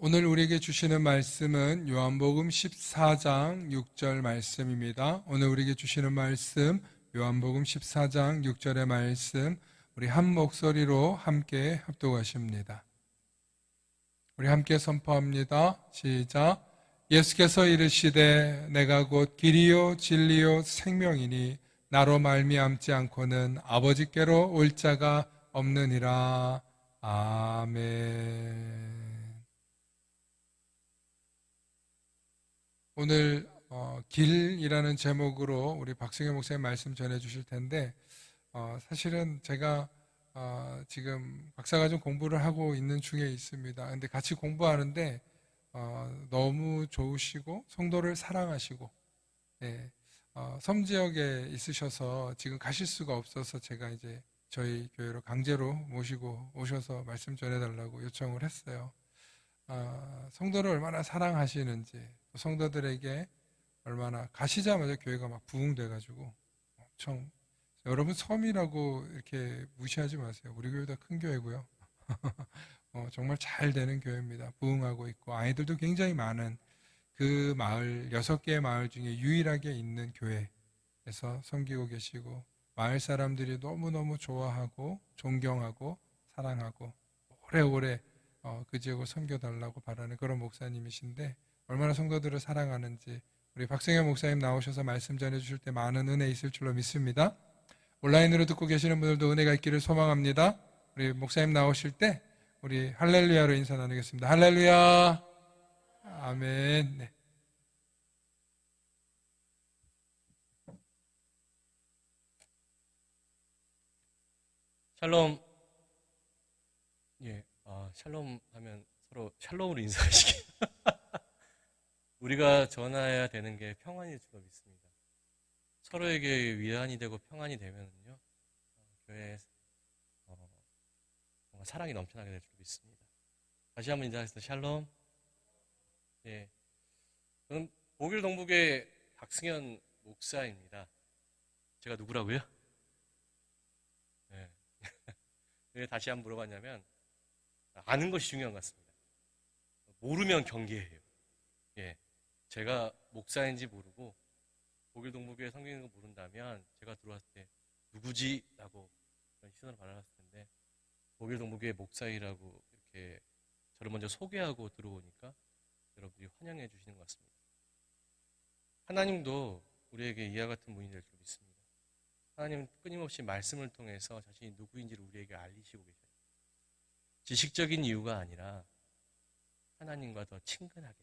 오늘 우리에게 주시는 말씀은 요한복음 14장 6절 말씀입니다. 오늘 우리에게 주시는 말씀 요한복음 14장 6절의 말씀 우리 한 목소리로 함께 합독하십니다. 우리 함께 선포합니다. 시작. 예수께서 이르시되 내가 곧 길이요 진리요 생명이니 나로 말미암지 않고는 아버지께로 올 자가 없느니라. 아멘. 오늘 길이라는 제목으로 우리 박승현 목사님 말씀 전해주실 텐데 사실은 제가 지금 박사과정 공부를 하고 있는 중에 있습니다. 근데 같이 공부하는데 너무 좋으시고 성도를 사랑하시고 섬 지역에 있으셔서 지금 가실 수가 없어서 제가 이제 저희 교회로 강제로 모시고 오셔서 말씀 전해달라고 요청을 했어요. 성도를 얼마나 사랑하시는지, 성도들에게 얼마나 가시자마자 교회가 막 부흥돼가지고 엄청, 여러분 섬이라고 이렇게 무시하지 마세요. 우리 교회보다 큰 교회고요. 정말 잘 되는 교회입니다. 부흥하고 있고 아이들도 굉장히 많은 그 마을, 6개의 마을 중에 유일하게 있는 교회에서 섬기고 계시고 마을 사람들이 너무너무 좋아하고 존경하고 사랑하고 오래오래 그 지역을 섬겨달라고 바라는 그런 목사님이신데 얼마나 성도들을 사랑하는지 우리 박승현 목사님 나오셔서 말씀 전해주실 때 많은 은혜 있을 줄로 믿습니다. 온라인으로 듣고 계시는 분들도 은혜가 있기를 소망합니다. 우리 목사님 나오실 때 우리 할렐루야로 인사 나누겠습니다. 할렐루야. 아멘. 네. 샬롬. 샬롬 하면 서로 샬롬으로 인사하시게. 우리가 전해야 되는 게 평안일 줄로 믿습니다. 서로에게 위안이 되고 평안이 되면요, 교회에 뭔가 사랑이 넘쳐나게 될 줄로 믿습니다. 다시 한번 인사하겠습니다. 샬롬. 예, 저는 보길 동북의 박승현 목사입니다. 제가 누구라고요? 네. 왜 다시 한번 물어봤냐면 아는 것이 중요한 것 같습니다. 모르면 경계해요. 예, 제가 목사인지 모르고 보길 동북교회 섬기는 거 모른다면 제가 들어왔을 때 누구지? 라고 시선을 바라봤을 텐데 보길 동북교회 목사이라고 이렇게 저를 먼저 소개하고 들어오니까 여러분들이 환영해 주시는 것 같습니다. 하나님도 우리에게 이와 같은 분이 될 줄 믿습니다. 하나님은 끊임없이 말씀을 통해서 자신이 누구인지를 우리에게 알리시고 계셔요. 지식적인 이유가 아니라 하나님과 더 친근하게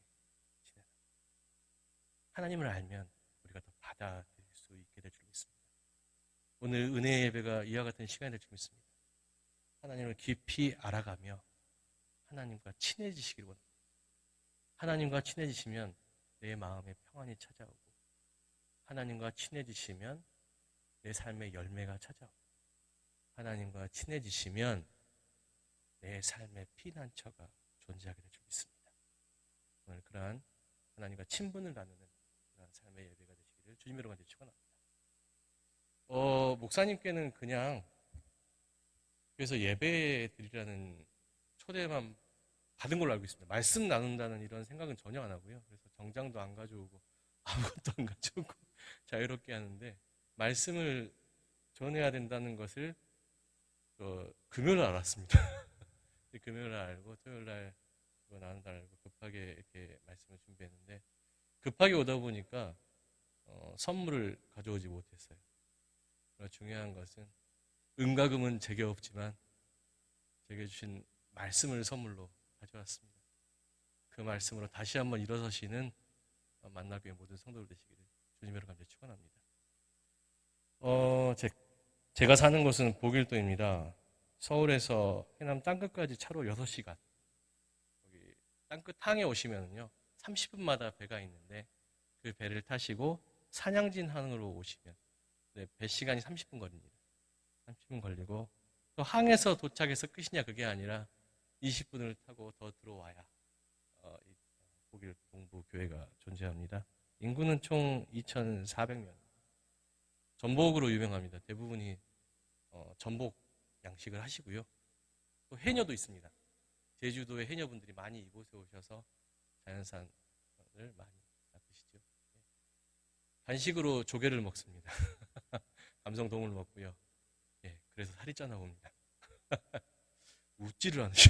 지내라. 하나님을 알면 우리가 더 받아들일 수 있게 될 줄 믿습니다. 오늘 은혜의 예배가 이와 같은 시간이 될 줄 믿습니다. 하나님을 깊이 알아가며 하나님과 친해지시기를 원합니다. 하나님과 친해지시면 내 마음에 평안이 찾아오고 하나님과 친해지시면 내 삶의 열매가 찾아오고 하나님과 친해지시면 내 삶의 피난처가 존재하게 될 줄 믿습니다. 오늘 그러한 하나님과 친분을 나누는 그러한 삶의 예배가 되시기를 주님으로 간절히 축원합니다. 목사님께는 그냥 그래서 예배 드리라는 초대만 받은 걸로 알고 있습니다. 말씀 나눈다는 이런 생각은 전혀 안 하고요. 그래서 정장도 안 가져오고 아무것도 안 가져오고 자유롭게 하는데 말씀을 전해야 된다는 것을 금요일 알았습니다. 금요일 알고 토요일 날 나눈다 알고 급하게 이렇게 말씀을 준비했는데 급하게 오다 보니까 선물을 가져오지 못했어요. 중요한 것은 은과 금은 제게 없지만 제게 주신 말씀을 선물로 가져왔습니다. 그 말씀으로 다시 한번 일어서시는 만나교회 모든 성도들 되시기를 주님으로 감사히 축원합니다. 제가 사는 곳은 보길도입니다. 서울에서 해남 땅끝까지 차로 6시간. 여기 땅끝 항에 오시면요 30분마다 배가 있는데 그 배를 타시고 산양진 항으로 오시면 배 시간이 30분 걸립니다. 30분 걸리고 또 항에서 도착해서 끝이냐 그게 아니라 20분을 타고 더 들어와야 보길 동부 교회가 존재합니다. 인구는 총 2,400명. 전복으로 유명합니다. 대부분이 전복 양식을 하시고요. 또 해녀도 있습니다. 제주도의 해녀분들이 많이 이곳에 오셔서 자연산을 많이 낚으시죠. 간식으로 조개를 먹습니다. 감성동을 먹고요. 예, 그래서 살이 쪄 나옵니다. 웃지를 않으셔.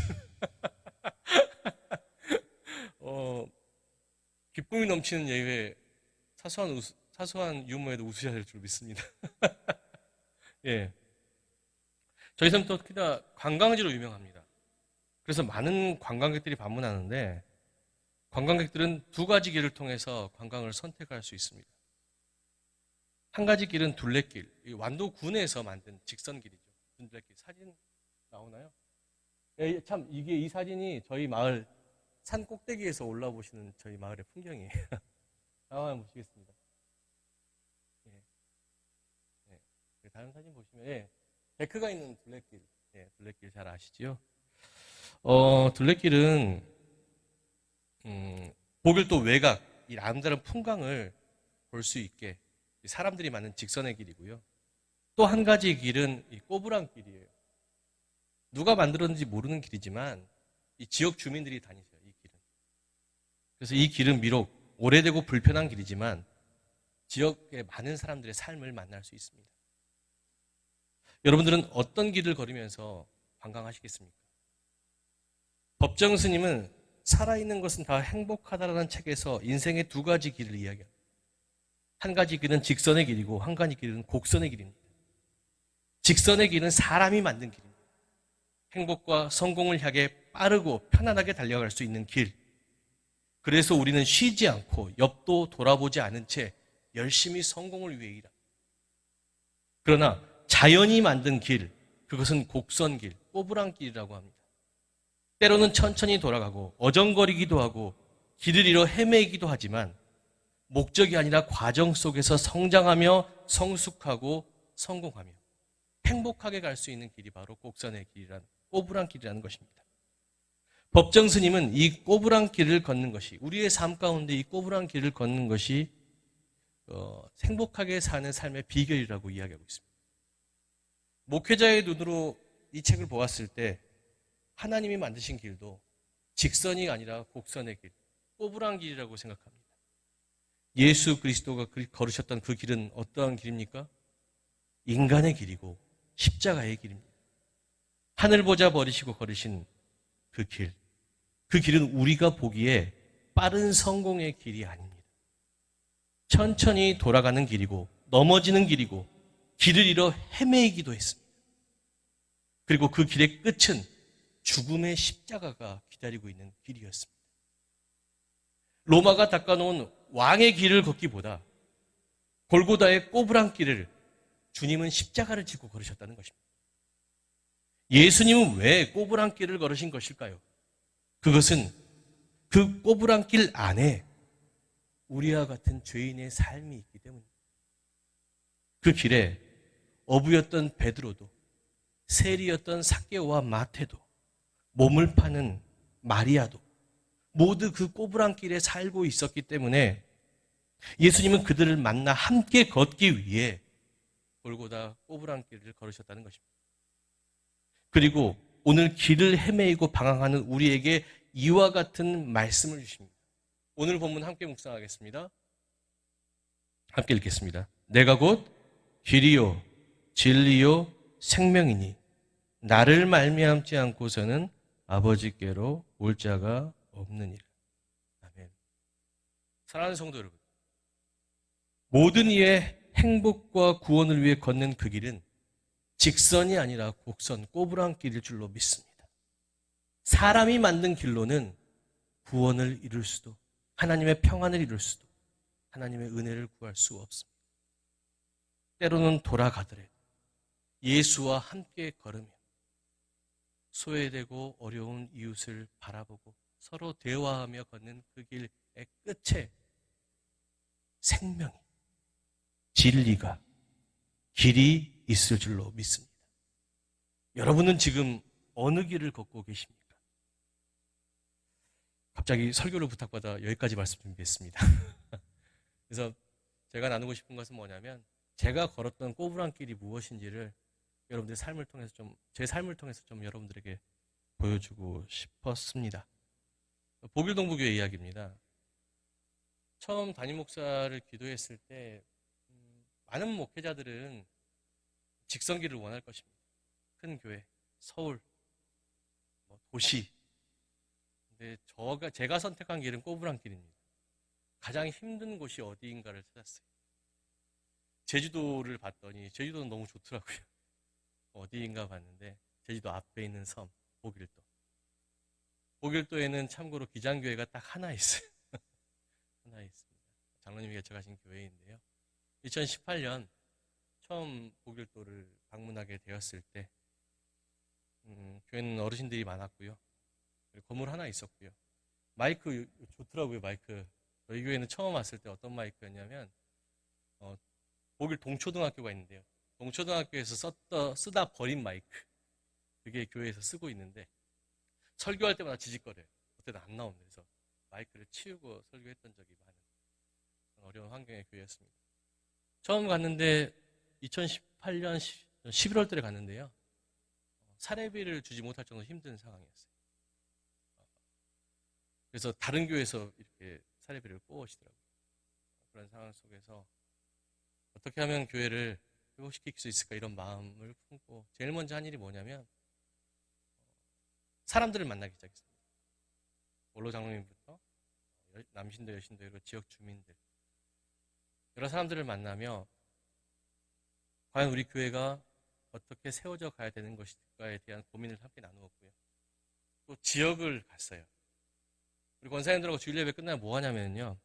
기쁨이 넘치는 예외, 사소한 유머에도 웃으셔야 될 줄 믿습니다. 예. 저희 섬도 특히나 관광지로 유명합니다. 그래서 많은 관광객들이 방문하는데 관광객들은 두 가지 길을 통해서 관광을 선택할 수 있습니다. 한 가지 길은 둘레길, 완도군에서 만든 직선길이죠. 둘레길 사진 나오나요? 예, 참 이게 이 사진이 저희 마을 산 꼭대기에서 올라보시는 저희 마을의 풍경이에요. 한번 보시겠습니다. 예. 예. 다음 사진 보시면 예. 데크가 있는 둘레길, 예, 둘레길 잘 아시지요? 둘레길은 보길 또 외곽, 이 아름다운 풍광을 볼 수 있게 사람들이 많은 직선의 길이고요. 또 한 가지 길은 이 꼬부랑 길이에요. 누가 만들었는지 모르는 길이지만 이 지역 주민들이 다니세요, 이 길은. 그래서 이 길은 비록 오래되고 불편한 길이지만 지역의 많은 사람들의 삶을 만날 수 있습니다. 여러분들은 어떤 길을 걸으면서 관광하시겠습니까? 법정 스님은 살아있는 것은 다 행복하다라는 책에서 인생의 두 가지 길을 이야기합니다. 한 가지 길은 직선의 길이고 한 가지 길은 곡선의 길입니다. 직선의 길은 사람이 만든 길입니다. 행복과 성공을 향해 빠르고 편안하게 달려갈 수 있는 길. 그래서 우리는 쉬지 않고 옆도 돌아보지 않은 채 열심히 성공을 위해 일합니다. 그러나 자연이 만든 길, 그것은 곡선길, 꼬부랑길이라고 합니다. 때로는 천천히 돌아가고 어정거리기도 하고 길을 잃어 헤매기도 하지만 목적이 아니라 과정 속에서 성장하며 성숙하고 성공하며 행복하게 갈 수 있는 길이 바로 곡선의 길이란 꼬부랑길이라는 것입니다. 법정 스님은 이 꼬부랑길을 걷는 것이 우리의 삶 가운데 이 꼬부랑길을 걷는 것이 행복하게 사는 삶의 비결이라고 이야기하고 있습니다. 목회자의 눈으로 이 책을 보았을 때 하나님이 만드신 길도 직선이 아니라 곡선의 길, 꼬부랑길이라고 생각합니다. 예수 그리스도가 걸으셨던 그 길은 어떠한 길입니까? 인간의 길이고 십자가의 길입니다. 하늘 보자 버리시고 걸으신 그 길, 그 길은 우리가 보기에 빠른 성공의 길이 아닙니다. 천천히 돌아가는 길이고 넘어지는 길이고 길을 잃어 헤매이기도 했습니다. 그리고 그 길의 끝은 죽음의 십자가가 기다리고 있는 길이었습니다. 로마가 닦아놓은 왕의 길을 걷기보다 골고다의 꼬부랑길을 주님은 십자가를 지고 걸으셨다는 것입니다. 예수님은 왜 꼬부랑길을 걸으신 것일까요? 그것은 그 꼬부랑길 안에 우리와 같은 죄인의 삶이 있기 때문입니다. 그 길에 어부였던 베드로도 세리였던 삭개오와 마태도 몸을 파는 마리아도 모두 그 꼬부랑길에 살고 있었기 때문에 예수님은 그들을 만나 함께 걷기 위해 골고다 꼬부랑길을 걸으셨다는 것입니다. 그리고 오늘 길을 헤매이고 방황하는 우리에게 이와 같은 말씀을 주십니다. 오늘 본문 함께 묵상하겠습니다. 함께 읽겠습니다. 내가 곧 길이요 진리요 생명이니 나를 말미암지 않고서는 아버지께로 올 자가 없느니라. 아멘. 사랑하는 성도 여러분, 모든 이의 행복과 구원을 위해 걷는 그 길은 직선이 아니라 곡선, 꼬부랑길일 줄로 믿습니다. 사람이 만든 길로는 구원을 이룰 수도, 하나님의 평안을 이룰 수도, 하나님의 은혜를 구할 수 없습니다. 때로는 돌아가더라도 예수와 함께 걸으며 소외되고 어려운 이웃을 바라보고 서로 대화하며 걷는 그 길의 끝에 생명이, 진리가, 길이 있을 줄로 믿습니다. 여러분은 지금 어느 길을 걷고 계십니까? 갑자기 설교를 부탁받아 여기까지 말씀 준비했습니다. 그래서 제가 나누고 싶은 것은 뭐냐면 제가 걸었던 꼬부랑길이 무엇인지를 여러분들의 삶을 통해서 제 삶을 통해서 좀 여러분들에게 보여주고 싶었습니다. 보길동부교회 이야기입니다. 처음 담임 목사를 기도했을 때 많은 목회자들은 직선기를 원할 것입니다. 큰 교회, 서울, 도시. 근데 제가 선택한 길은 꼬부랑 길입니다. 가장 힘든 곳이 어디인가를 찾았어요. 제주도를 봤더니 제주도는 너무 좋더라고요. 어디인가 봤는데 제주도 앞에 있는 섬, 보길도. 보길도에는 참고로 기장교회가 딱 하나 있어요. 하나 있습니다. 장로님이 개척하신 교회인데요. 2018년 처음 보길도를 방문하게 되었을 때 교회는 어르신들이 많았고요. 그리고 건물 하나 있었고요. 마이크 좋더라고요. 마이크. 저희 교회는 처음 왔을 때 어떤 마이크였냐면 보길 동초등학교가 있는데요. 동초등학교에서 쓰다 버린 마이크. 그게 교회에서 쓰고 있는데 설교할 때마다 지직거려요. 그때는 안 나옵니다. 그래서 마이크를 치우고 설교했던 적이 많은 어려운 환경의 교회였습니다. 처음 갔는데 2018년 11월 달에 갔는데요. 사례비를 주지 못할 정도로 힘든 상황이었어요. 그래서 다른 교회에서 이렇게 사례비를 뽑으시더라고요. 그런 상황 속에서 어떻게 하면 교회를 회복시킬 수 있을까 이런 마음을 품고 제일 먼저 한 일이 뭐냐면 사람들을 만나기 시작했습니다. 원로 장로님부터 남신도 여신도 그리고 지역 주민들 여러 사람들을 만나며 과연 우리 교회가 어떻게 세워져 가야 되는 것일까에 대한 고민을 함께 나누었고요. 또 지역을 갔어요. 우리 권사님들하고 주일 예배 끝나면 뭐 하냐면요.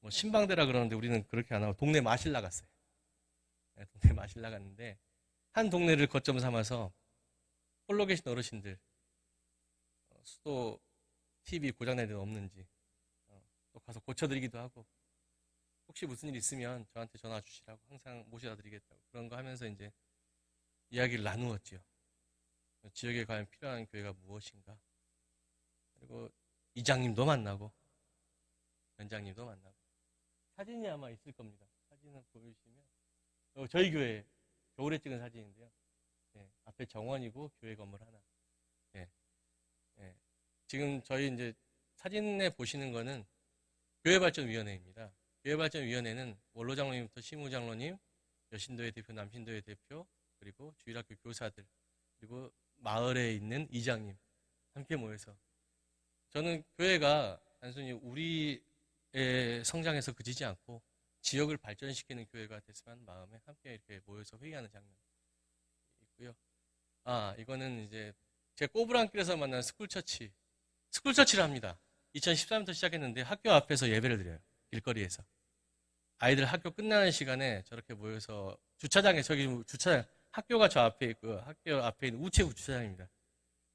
신방대라 그러는데 우리는 그렇게 안 하고 동네 마실 나갔어요. 네, 동네 마실 나갔는데 한 동네를 거점 삼아서 홀로 계신 어르신들 수도 TV 고장난 데는 없는지 또 가서 고쳐드리기도 하고 혹시 무슨 일 있으면 저한테 전화 주시라고 항상 모셔다 드리겠다고 그런 거 하면서 이제 이야기를 나누었죠. 지역에 과연 필요한 교회가 무엇인가. 그리고 이장님도 만나고 연장님도 만나고 사진이 아마 있을 겁니다. 사진을 보여주시면 저희 교회 겨울에 찍은 사진인데요. 네, 앞에 정원이고 교회 건물 하나. 네, 네. 지금 저희 이제 사진에 보시는 거는 교회발전위원회입니다. 교회발전위원회는 원로 장로님부터 심우 장로님, 여신도회 대표, 남신도회 대표, 그리고 주일학교 교사들, 그리고 마을에 있는 이장님 함께 모여서 저는 교회가 단순히 우리의 성장에서 그치지 않고 지역을 발전시키는 교회가 됐으면 하는 마음에 함께 이렇게 모여서 회의하는 장면이 있고요. 이거는 이제 제 꼬부랑길에서 만난 스쿨처치를 합니다. 2013년부터 시작했는데 학교 앞에서 예배를 드려요. 길거리에서. 아이들 학교 끝나는 시간에 저렇게 모여서 주차장에 주차장 학교가 저 앞에 있고 학교 앞에 있는 우체국 주차장입니다.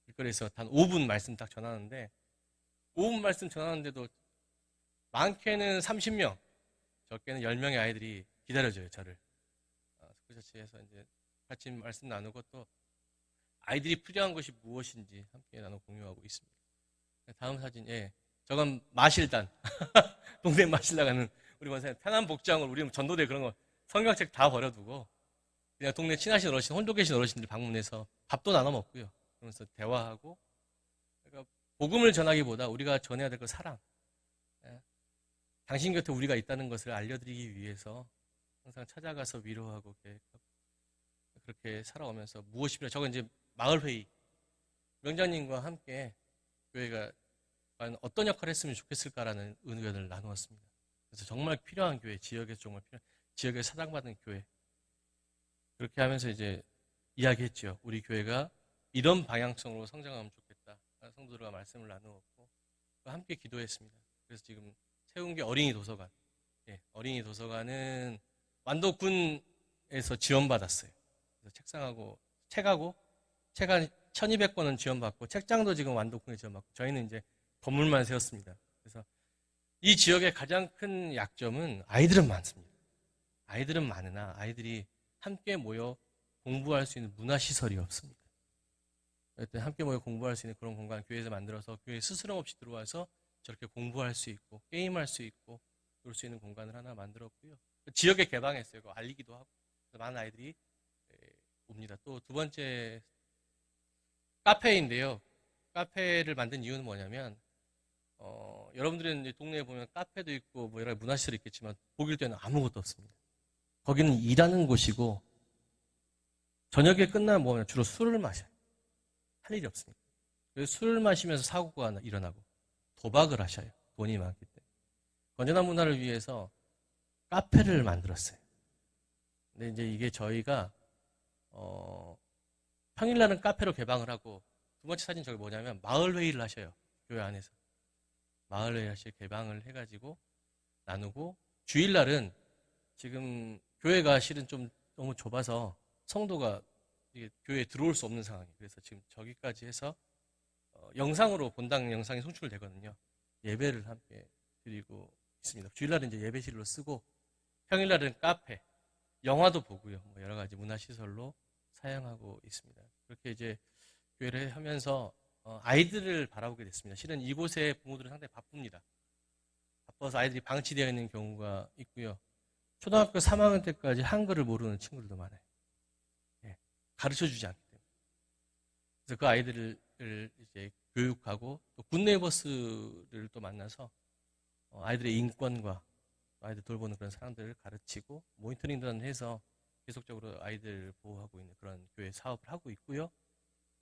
길거리에서 단 5분 말씀 딱 전하는데 5분 말씀 전하는데도 많게는 30명, 적게는 10명의 아이들이 기다려줘요, 저를. 스쿨처치에서 이제 같이 말씀 나누고 또 아이들이 필요한 것이 무엇인지 함께 나눠 공유하고 있습니다. 다음 사진, 저건 마실단. 동네 마실 나가는 우리 원사님 편한 복장을 우리 전도대 그런 거 성경책 다 버려두고 그냥 동네 친하신 어르신, 혼자 계신 어르신들 방문해서 밥도 나눠 먹고요. 그러면서 대화하고 그러니까 복음을 전하기보다 우리가 전해야 될 거 사랑. 당신 곁에 우리가 있다는 것을 알려드리기 위해서 항상 찾아가서 위로하고 계획하고 그렇게 살아오면서 무엇이냐 저건 이제 마을회의 명장님과 함께 교회가 과연 어떤 역할을 했으면 좋겠을까라는 의견을 나누었습니다. 그래서 정말 필요한 교회, 지역에서 정말 필요한 지역에 사랑받는 교회 그렇게 하면서 이제 이야기했죠. 우리 교회가 이런 방향성으로 성장하면 좋겠다. 성도들과 말씀을 나누었고 함께 기도했습니다. 그래서 지금 세운 게 어린이 도서관. 어린이 도서관은 완도군에서 지원받았어요. 그래서 책하고 책 한 1200권은 지원받고 책장도 지금 완도군에 지원받고 저희는 이제 건물만 세웠습니다. 그래서 이 지역의 가장 큰 약점은 아이들은 많습니다. 아이들은 많으나 아이들이 함께 모여 공부할 수 있는 문화시설이 없습니다. 함께 모여 공부할 수 있는 그런 공간 교회에서 만들어서 교회 스스럼 없이 들어와서 저렇게 공부할 수 있고 게임할 수 있고 놀 수 있는 공간을 하나 만들었고요. 지역에 개방했어요. 그거 알리기도 하고 많은 아이들이 옵니다. 또 두 번째 카페인데요. 카페를 만든 이유는 뭐냐면 여러분들은 이제 동네에 보면 카페도 있고 뭐 여러 가지 문화시설이 있겠지만 독일 때는 아무것도 없습니다. 거기는 일하는 곳이고 저녁에 끝나면 뭐냐 주로 술을 마셔요. 할 일이 없습니다. 그래서 술을 마시면서 사고가 일어나고 도박을 하셔요. 돈이 많기 때문에. 건전한 문화를 위해서 카페를 만들었어요. 근데 이제 이게 저희가 평일날은 카페로 개방을 하고 두 번째 사진 저기 뭐냐면 마을 회의를 하셔요. 교회 안에서. 마을 회의 하실 개방을 해가지고 나누고 주일날은 지금 교회가 실은 좀 너무 좁아서 성도가 이게 교회에 들어올 수 없는 상황이에요. 그래서 지금 저기까지 해서 영상으로 본당 영상이 송출되거든요. 예배를 함께 드리고 있습니다. 주일날은 이제 예배실로 쓰고 평일날은 카페, 영화도 보고요. 뭐 여러 가지 문화시설로 사용하고 있습니다. 그렇게 이제 교회를 하면서 아이들을 바라보게 됐습니다. 실은 이곳에 부모들은 상당히 바쁩니다. 바빠서 아이들이 방치되어 있는 경우가 있고요. 초등학교 3학년 때까지 한글을 모르는 친구들도 많아요. 예, 가르쳐 주지 않기 때문에. 그래서 그 아이들을 이제 교육하고 또 굿네이버스를 또 만나서 아이들의 인권과 아이들 돌보는 그런 사람들을 가르치고 모니터링도 해서 계속적으로 아이들 보호하고 있는 그런 교회 사업을 하고 있고요.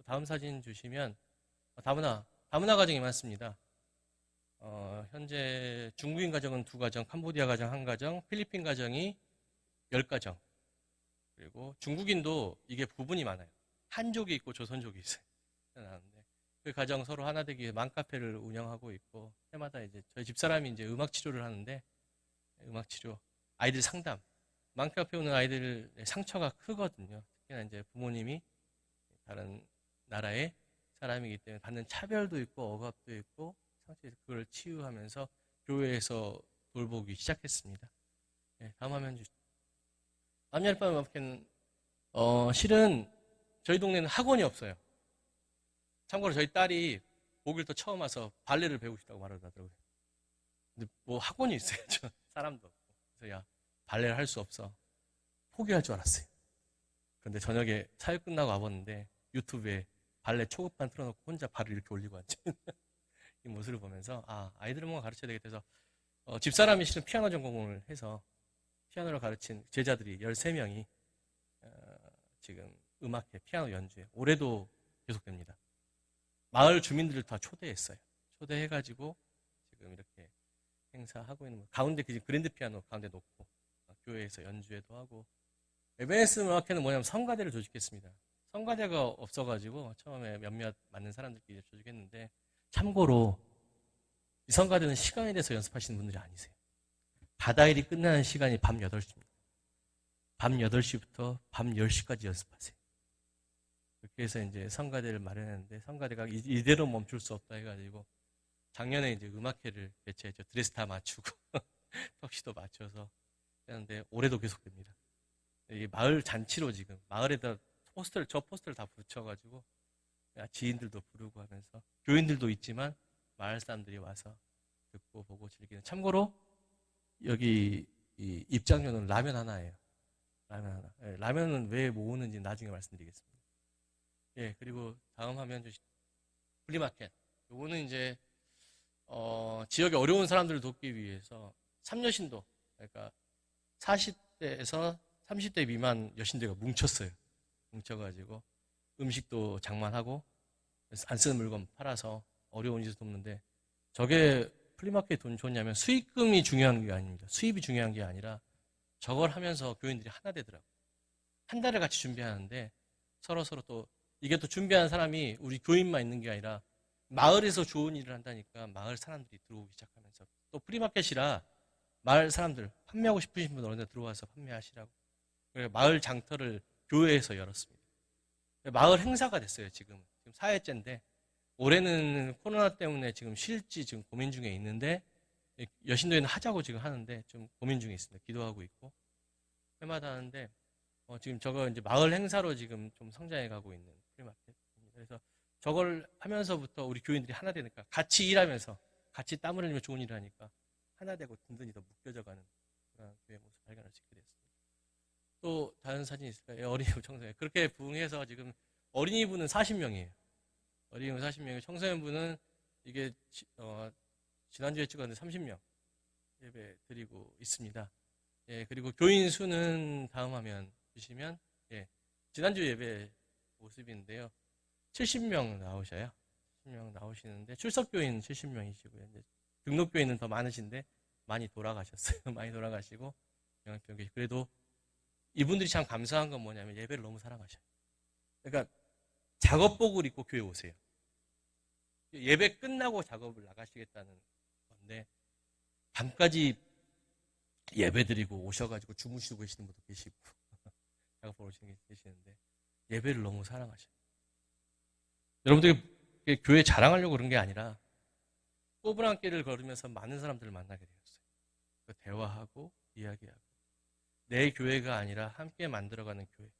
다음 사진 주시면 다문화 가정이 많습니다. 현재 중국인 가정은 2가정, 캄보디아 가정 1가정, 필리핀 가정이 10가정. 그리고 중국인도 이게 부분이 많아요. 한족이 있고 조선족이 있어요. 나는데 그 가정 서로 하나 되기 위해 맘카페를 운영하고 있고 해마다 이제 저희 집사람이 이제 음악 치료를 하는데 음악 치료, 아이들 상담, 맘카페 오는 아이들 상처가 크거든요. 특히나 이제 부모님이 다른 나라의 사람이기 때문에 받는 차별도 있고 억압도 있고 상처에서 그걸 치유하면서 교회에서 돌보기 시작했습니다. 네, 다음 화면 주시죠. 남녀일반 음악회는 실은 저희 동네는 학원이 없어요. 참고로 저희 딸이 독일도 처음 와서 발레를 배우고 싶다고 말하더라고요. 근데 뭐 학원이 있어요. 저 사람도 없고. 그래서 야 발레를 할 수 없어. 포기할 줄 알았어요. 그런데 저녁에 사육 끝나고 와봤는데 유튜브에 발레 초급반 틀어놓고 혼자 발을 이렇게 올리고 앉아 이 모습을 보면서 아이들을 뭔가 가르쳐야 되겠다 해서 집사람이 실은 피아노 전공을 해서 피아노를 가르친 제자들이 13명이 지금 음악회 피아노 연주회 올해도 계속됩니다. 마을 주민들을 다 초대했어요. 초대해가지고 지금 이렇게 행사하고 있는 가운데 그랜드 피아노 가운데 놓고 교회에서 연주회도 하고 에베네스 음악회는 뭐냐면 성가대를 조직했습니다. 성가대가 없어가지고 처음에 몇몇 맞는 사람들끼리 조직했는데 참고로 이 성가대는 시간에 대해서 연습하시는 분들이 아니세요. 바다일이 끝나는 시간이 밤 8시입니다. 밤 8시부터 밤 10시까지 연습하세요. 그렇게 해서 이제 성가대를 마련했는데 성가대가 이대로 멈출 수 없다 해가지고 작년에 이제 음악회를 개최했죠. 드레스 다 맞추고 턱시도 맞춰서 했는데 올해도 계속됩니다. 이게 마을 잔치로 지금 마을에다 저 포스터를 다 붙여가지고 지인들도 부르고 하면서 교인들도 있지만 마을 사람들이 와서 듣고 보고 즐기는. 참고로 여기 이 입장료는 라면 하나예요. 라면 하나. 예, 라면은 왜 모으는지 나중에 말씀드리겠습니다. 예, 그리고 다음 화면 주시죠. 플리마켓. 요거는 이제 지역의 어려운 사람들을 돕기 위해서 삼여신도, 그러니까 40대에서 30대 미만 여신들과 뭉쳤어요. 뭉쳐가지고 음식도 장만하고 안 쓰는 물건 팔아서 어려운 이들 돕는데 저게 플리마켓 돈 좋냐면 수익금이 중요한 게 아닙니다. 수입이 중요한 게 아니라 저걸 하면서 교인들이 하나 되더라고요. 한 달을 같이 준비하는데 서로 또 이게 또 준비한 사람이 우리 교인만 있는 게 아니라 마을에서 좋은 일을 한다니까 마을 사람들이 들어오기 시작하면서 또 프리마켓이라 마을 사람들 판매하고 싶으신 분 어느 들어와서 판매하시라고. 그래서 마을 장터를 교회에서 열었습니다. 마을 행사가 됐어요. 지금 4회째인데 올해는 코로나 때문에 지금 쉴지 지금 고민 중에 있는데 여신도에는 하자고 지금 하는데 좀 고민 중에 있습니다. 기도하고 있고 해마다 하는데 지금 저거 이제 마을 행사로 지금 좀 성장해 가고 있는 프리마켓입니다. 그래서 저걸 하면서부터 우리 교인들이 하나 되니까 같이 일하면서 같이 땀을 흘리며 좋은 일을 하니까 하나 되고 든든히 더 묶여져 가는 그런 교회 모습 발견할 수 있게 됐습니다. 또 다른 사진이 있을까요? 어린이부 청소년. 그렇게 부흥해서 지금 어린이부는 40명이에요. 어린이는 40명이고 청소년부는 이게 지난주에 찍었는데 30명 예배 드리고 있습니다. 예, 그리고 교인 수는 다음 화면 주시면, 예, 지난주 예배 모습인데요. 70명 나오셔요. 70명 나오시는데 출석교인 70명이시고요. 이제 등록교인은 더 많으신데 많이 돌아가셨어요. 많이 돌아가시고 영향병 계시고, 그래도 이분들이 참 감사한 건 뭐냐면 예배를 너무 사랑하셔요. 그러니까 작업복을 입고 교회 오세요. 예배 끝나고 작업을 나가시겠다는 건데 밤까지 예배 드리고 오셔가지고 주무시고 계시는 분도 계시고 작업복을 오시는 분 계시는데 예배를 너무 사랑하셔요. 여러분들이 교회 자랑하려고 그런 게 아니라 꼬부랑 길을 걸으면서 많은 사람들을 만나게 되었어요. 대화하고 이야기하고 내 교회가 아니라 함께 만들어가는 교회.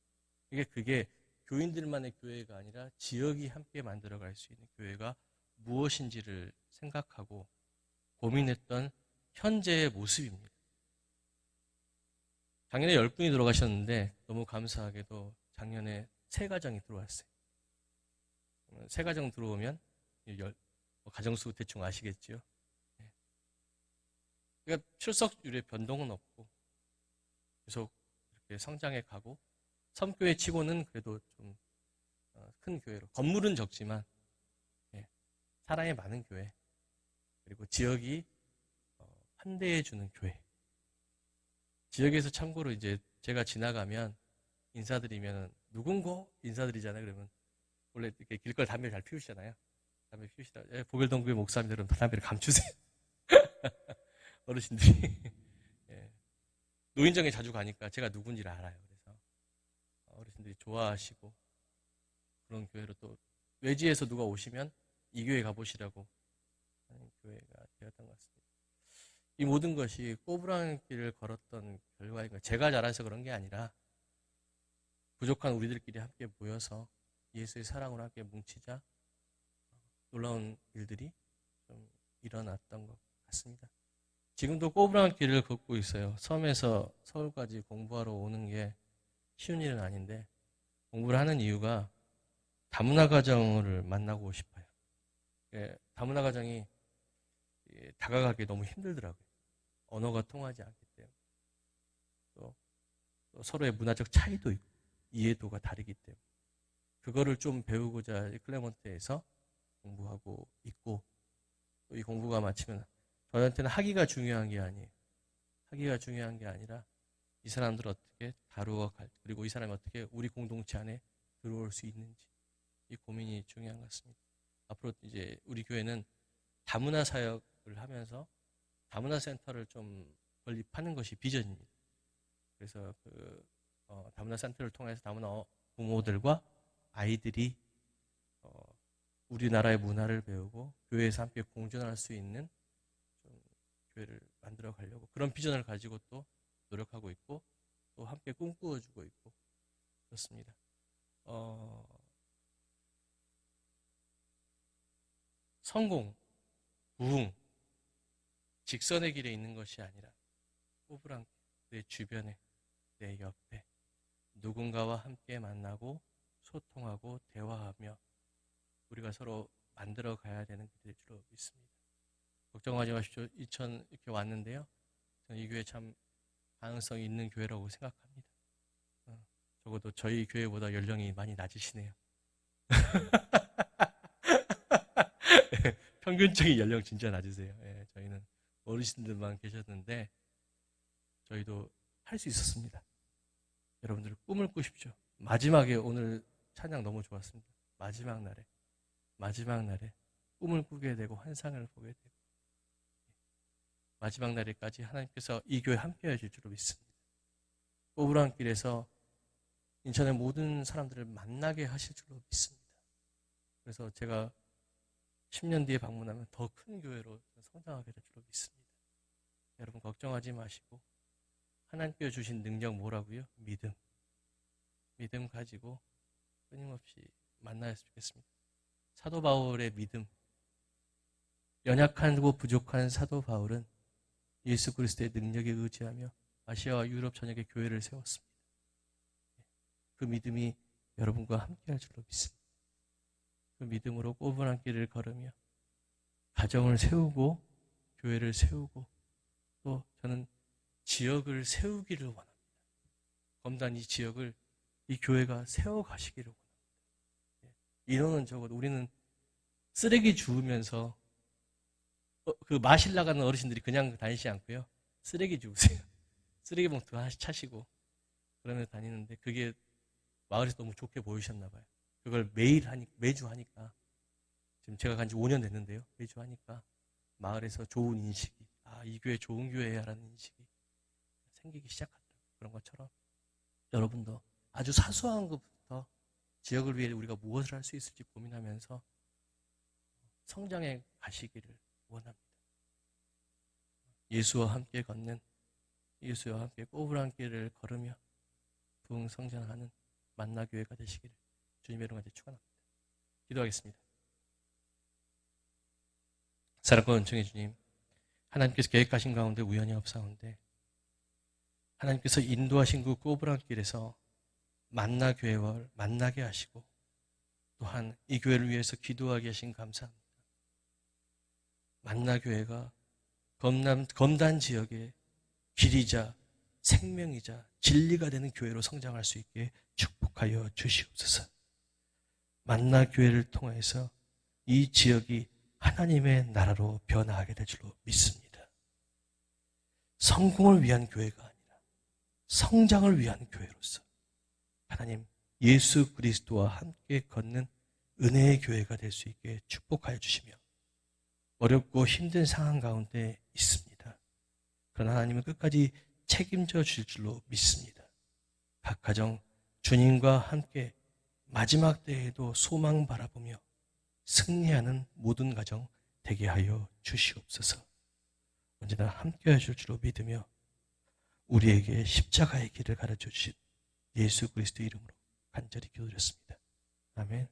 그게 교인들만의 교회가 아니라 지역이 함께 만들어갈 수 있는 교회가 무엇인지를 생각하고 고민했던 현재의 모습입니다. 작년에 10분이 돌아가셨는데 너무 감사하게도 작년에 3가정이 들어왔어요. 3가정 들어오면 가정수 대충 아시겠죠? 그러니까 출석률에 변동은 없고 계속 이렇게 성장해 가고 섬교회 치고는 그래도 좀 큰 교회로, 건물은 적지만 사람이 많은 교회, 그리고 지역이 환대해 주는 교회. 지역에서 참고로 이제 제가 지나가면 인사드리면 누군고 인사드리잖아요. 그러면 원래 이렇게 길거리 담배를 잘 피우시잖아요. 담배 피우시다. 보결동교회 목사님들은 담배를 감추세요. 어르신들이. 예. 노인정에 자주 가니까 제가 누군지를 알아요. 그래서 어르신들이 좋아하시고 그런 교회로, 또 외지에서 누가 오시면 이 교회 가보시라고 하는 교회가 되었던 것 같습니다. 이 모든 것이 꼬부랑 길을 걸었던 결과인 거예요. 제가 잘해서 그런 게 아니라 부족한 우리들끼리 함께 모여서 예수의 사랑으로 함께 뭉치자 놀라운 일들이 좀 일어났던 것 같습니다. 지금도 꼬부랑 길을 걷고 있어요. 섬에서 서울까지 공부하러 오는 게 쉬운 일은 아닌데 공부를 하는 이유가 다문화 가정을 만나고 싶어요. 다문화 가정이 다가가기 너무 힘들더라고요. 언어가 통하지 않기 때문에. 또 서로의 문화적 차이도 있고 이해도가 다르기 때문에. 그거를 좀 배우고자 클레몬트에서 공부하고 있고, 또 이 공부가 마치면 저한테는 학위가 중요한 게 아니에요. 학위가 중요한 게 아니라 이 사람들을 어떻게 다루어 갈, 그리고 이 사람이 어떻게 우리 공동체 안에 들어올 수 있는지, 이 고민이 중요한 것 같습니다. 앞으로 이제 우리 교회는 다문화 사역을 하면서 다문화 센터를 좀 건립하는 것이 비전입니다. 그래서 다문화 센터를 통해서 다문화 부모들과 아이들이 우리나라의 문화를 배우고 교회에서 함께 공존할 수 있는 좀 교회를 만들어 가려고 그런 비전을 가지고 또 노력하고 있고 또 함께 꿈꾸어주고 있고 그렇습니다. 성공, 부흥, 직선의 길에 있는 것이 아니라 꼬부랑 내 주변에, 내 옆에 누군가와 함께 만나고 소통하고 대화하며 우리가 서로 만들어 가야 되는 길일 줄로 믿습니다. 걱정하지 마십시오. 이렇게 왔는데요. 저는 이 교회 참 가능성이 있는 교회라고 생각합니다. 적어도 저희 교회보다 연령이 많이 낮으시네요. 평균적인 연령 진짜 낮으세요. 저희는 어르신들만 계셨는데 저희도 할 수 있었습니다. 여러분들 꿈을 꾸십시오. 마지막에 오늘 찬양 너무 좋았습니다. 마지막 날에 꿈을 꾸게 되고 환상을 보게 되고 마지막 날에까지 하나님께서 이 교회 함께 하실 줄로 믿습니다. 꼬부랑 길에서 인천의 모든 사람들을 만나게 하실 줄로 믿습니다. 그래서 제가 10년 뒤에 방문하면 더 큰 교회로 성장하게 될 줄로 믿습니다. 여러분 걱정하지 마시고 하나님께 주신 능력 뭐라고요? 믿음 가지고 끊임없이 만나였으면 좋겠습니다. 사도 바울의 믿음, 연약하고 부족한 사도 바울은 예수 그리스도의 능력에 의지하며 아시아와 유럽 전역에 교회를 세웠습니다. 그 믿음이 여러분과 함께 할 줄로 믿습니다. 그 믿음으로 꼬부랑 길을 걸으며 가정을 세우고 교회를 세우고 또 저는 지역을 세우기를 원합니다. 검단 이 지역을 이 교회가 세워가시기를 원합니다. 인원은 적어도 우리는 쓰레기 주우면서 그 마실 나가는 어르신들이 그냥 다니지 않고요. 쓰레기 주우세요. 쓰레기 봉투 하나씩 차시고 그러면서 다니는데 그게 마을에서 너무 좋게 보이셨나 봐요. 그걸 매주 하니까 지금 제가 간지 5년 됐는데요. 매주 하니까 마을에서 좋은 인식이 이 교회 좋은 교회야라는 인식이 생기기 시작한다. 그런 것처럼 여러분도 아주 사소한 것부터 지역을 위해 우리가 무엇을 할 수 있을지 고민하면서 성장해 가시기를 원합니다. 예수와 함께 걷는 예수와 함께 꼬부랑 길을 걸으며 부흥 성장하는 만나교회가 되시기를 주님의 이름으로 축원합니다. 기도하겠습니다. 사랑과 은총의 주님, 하나님께서 계획하신 가운데 우연히 없사온데 하나님께서 인도하신 그 꼬부랑 길에서 만나교회와 만나게 하시고 또한 이 교회를 위해서 기도하게 하신 감사합니다. 만나교회가 검단 지역의 길이자 생명이자 진리가 되는 교회로 성장할 수 있게 축복하여 주시옵소서. 만나교회를 통해서 이 지역이 하나님의 나라로 변화하게 될 줄로 믿습니다. 성공을 위한 교회가 아니라 성장을 위한 교회로서 하나님 예수 그리스도와 함께 걷는 은혜의 교회가 될 수 있게 축복하여 주시며 어렵고 힘든 상황 가운데 있습니다. 그러나 하나님은 끝까지 책임져 주실 줄로 믿습니다. 각 가정 주님과 함께 마지막 때에도 소망 바라보며 승리하는 모든 가정 되게 하여 주시옵소서. 언제나 함께 하실 줄로 믿으며 우리에게 십자가의 길을 가르쳐 주신 예수 그리스도 이름으로 간절히 기도드렸습니다. 아멘.